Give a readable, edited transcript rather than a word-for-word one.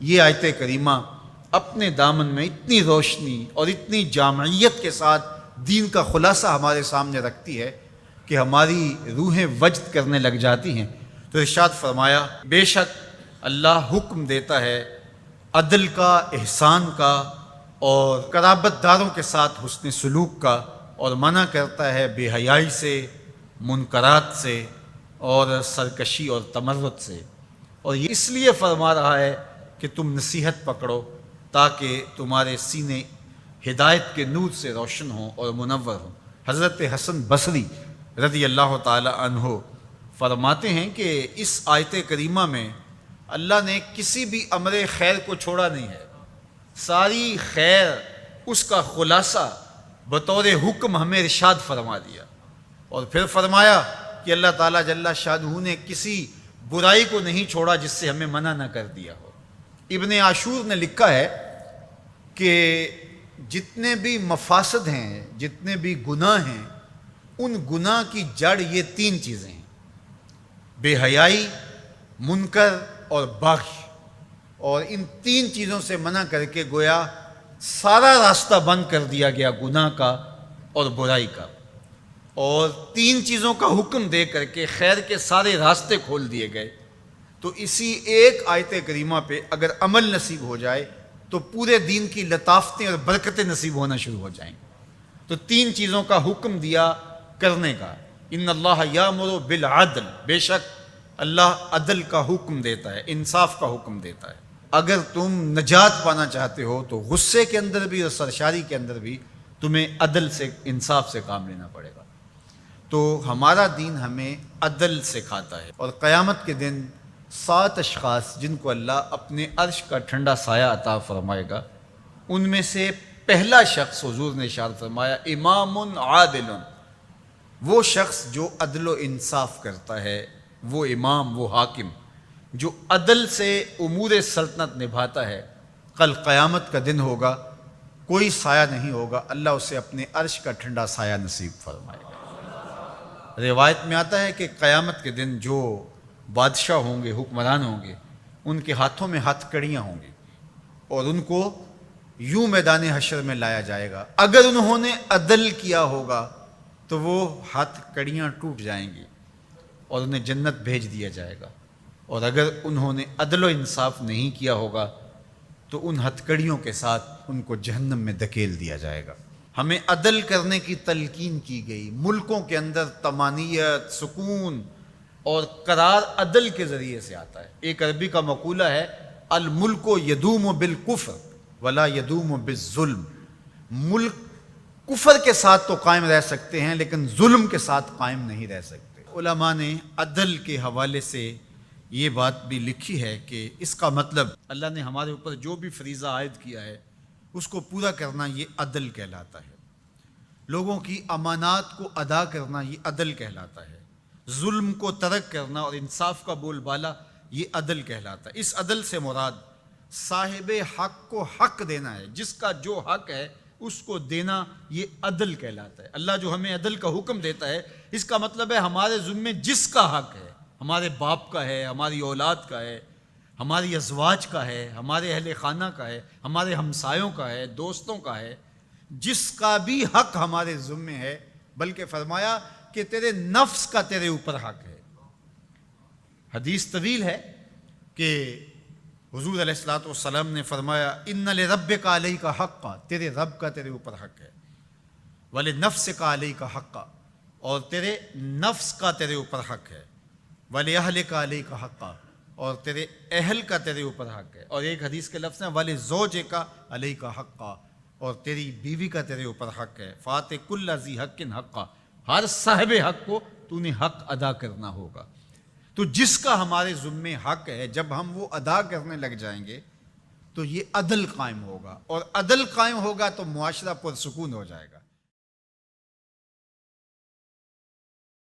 یہ آیت کریمہ اپنے دامن میں اتنی روشنی اور اتنی جامعیت کے ساتھ دین کا خلاصہ ہمارے سامنے رکھتی ہے کہ ہماری روحیں وجد کرنے لگ جاتی ہیں۔ تو ارشاد فرمایا، بے شک اللہ حکم دیتا ہے عدل کا، احسان کا اور قرابت داروں کے ساتھ حسن سلوک کا، اور منع کرتا ہے بے حیائی سے، منکرات سے اور سرکشی اور تمرد سے۔ اور یہ اس لیے فرما رہا ہے کہ تم نصیحت پکڑو تاکہ تمہارے سینے ہدایت کے نور سے روشن ہوں اور منور ہوں۔ حضرت حسن بصری رضی اللہ تعالی عنہ فرماتے ہیں کہ اس آیت کریمہ میں اللہ نے کسی بھی امر خیر کو چھوڑا نہیں ہے، ساری خیر اس کا خلاصہ بطور حکم ہمیں ارشاد فرما دیا، اور پھر فرمایا کہ اللہ تعالیٰ جل شانہ نے کسی برائی کو نہیں چھوڑا جس سے ہمیں منع نہ کر دیا ہو۔ ابن عاشور نے لکھا ہے کہ جتنے بھی مفاسد ہیں، جتنے بھی گناہ ہیں، ان گناہ کی جڑ یہ تین چیزیں ہیں: بے حیائی، منکر اور بغش۔ اور ان تین چیزوں سے منع کر کے گویا سارا راستہ بند کر دیا گیا گناہ کا اور برائی کا، اور تین چیزوں کا حکم دے کر کے خیر کے سارے راستے کھول دیے گئے۔ تو اسی ایک آیت کریمہ پہ اگر عمل نصیب ہو جائے تو پورے دین کی لطافتیں اور برکتیں نصیب ہونا شروع ہو جائیں۔ تو تین چیزوں کا حکم دیا کرنے کا: ان اللہ یامر بالعدل، بے شک اللہ عدل کا حکم دیتا ہے، انصاف کا حکم دیتا ہے۔ اگر تم نجات پانا چاہتے ہو تو غصے کے اندر بھی اور سرشاری کے اندر بھی تمہیں عدل سے، انصاف سے کام لینا پڑے گا۔ تو ہمارا دین ہمیں عدل سکھاتا ہے، اور قیامت کے دن 7 اشخاص جن کو اللہ اپنے عرش کا ٹھنڈا سایہ عطا فرمائے گا، ان میں سے پہلا شخص حضور نے ارشاد فرمایا امام عادل، وہ شخص جو عدل و انصاف کرتا ہے، وہ امام، وہ حاکم جو عدل سے امور سلطنت نبھاتا ہے، کل قیامت کا دن ہوگا، کوئی سایہ نہیں ہوگا، اللہ اسے اپنے عرش کا ٹھنڈا سایہ نصیب فرمائے گا۔ روایت میں آتا ہے کہ قیامت کے دن جو بادشاہ ہوں گے، حکمران ہوں گے، ان کے ہاتھوں میں ہتھ کڑیاں ہوں گی، اور ان کو یوں میدان حشر میں لایا جائے گا۔ اگر انہوں نے عدل کیا ہوگا تو وہ ہتھ کڑیاں ٹوٹ جائیں گی اور انہیں جنت بھیج دیا جائے گا، اور اگر انہوں نے عدل و انصاف نہیں کیا ہوگا تو ان ہتھ کڑیوں کے ساتھ ان کو جہنم میں دھکیل دیا جائے گا۔ ہمیں عدل کرنے کی تلقین کی گئی۔ ملکوں کے اندر طمانینت، سکون اور قرار عدل کے ذریعے سے آتا ہے۔ ایک عربی کا مقولہ ہے، الملک یدوم بالکفر ولا یدوم بالظلم۔ ملک کفر کے ساتھ تو قائم رہ سکتے ہیں لیکن ظلم کے ساتھ قائم نہیں رہ سکتے۔ علماء نے عدل کے حوالے سے یہ بات بھی لکھی ہے کہ اس کا مطلب اللہ نے ہمارے اوپر جو بھی فریضہ عائد کیا ہے اس کو پورا کرنا، یہ عدل کہلاتا ہے۔ لوگوں کی امانات کو ادا کرنا، یہ عدل کہلاتا ہے۔ ظلم کو ترک کرنا اور انصاف کا بول بالا، یہ عدل کہلاتا ہے۔ اس عدل سے مراد صاحب حق کو حق دینا ہے، جس کا جو حق ہے اس کو دینا، یہ عدل کہلاتا ہے۔ اللہ جو ہمیں عدل کا حکم دیتا ہے، اس کا مطلب ہے ہمارے ذمے جس کا حق ہے، ہمارے باپ کا ہے، ہماری اولاد کا ہے، ہماری ازواج کا ہے، ہمارے اہل خانہ کا ہے، ہمارے ہمسایوں کا ہے، دوستوں کا ہے، جس کا بھی حق ہمارے ذمے ہے، بلکہ فرمایا کہ تیرے نفس کا تیرے اوپر حق ہے۔ حدیث طویل ہے کہ حضور علیہ الصلوۃ والسلام نے فرمایا ان لربک علیک حقا، تیرے رب کا تیرے اوپر حق ہے، ولنفسک علیک حقا، اور تیرے نفس کا تیرے اوپر حق ہے، وَلِأَهْلِكَ عَلَيْكَ حَقًّا، اور تیرے اہل کا تیرے اوپر حق ہے۔ اور ایک حدیث کے لفظ ہیں وَلِزَوْجِكَ عَلَيْكَ حَقًّا، اور تیری بیوی کا تیرے اوپر حق ہے۔ فَآتِ كُلَّ ذِي حَقٍّ حَقًّا، ہر صاحب حق کو تو نے حق ادا کرنا ہوگا۔ تو جس کا ہمارے ذمے حق ہے، جب ہم وہ ادا کرنے لگ جائیں گے تو یہ عدل قائم ہوگا، اور عدل قائم ہوگا تو معاشرہ پرسکون ہو جائے گا۔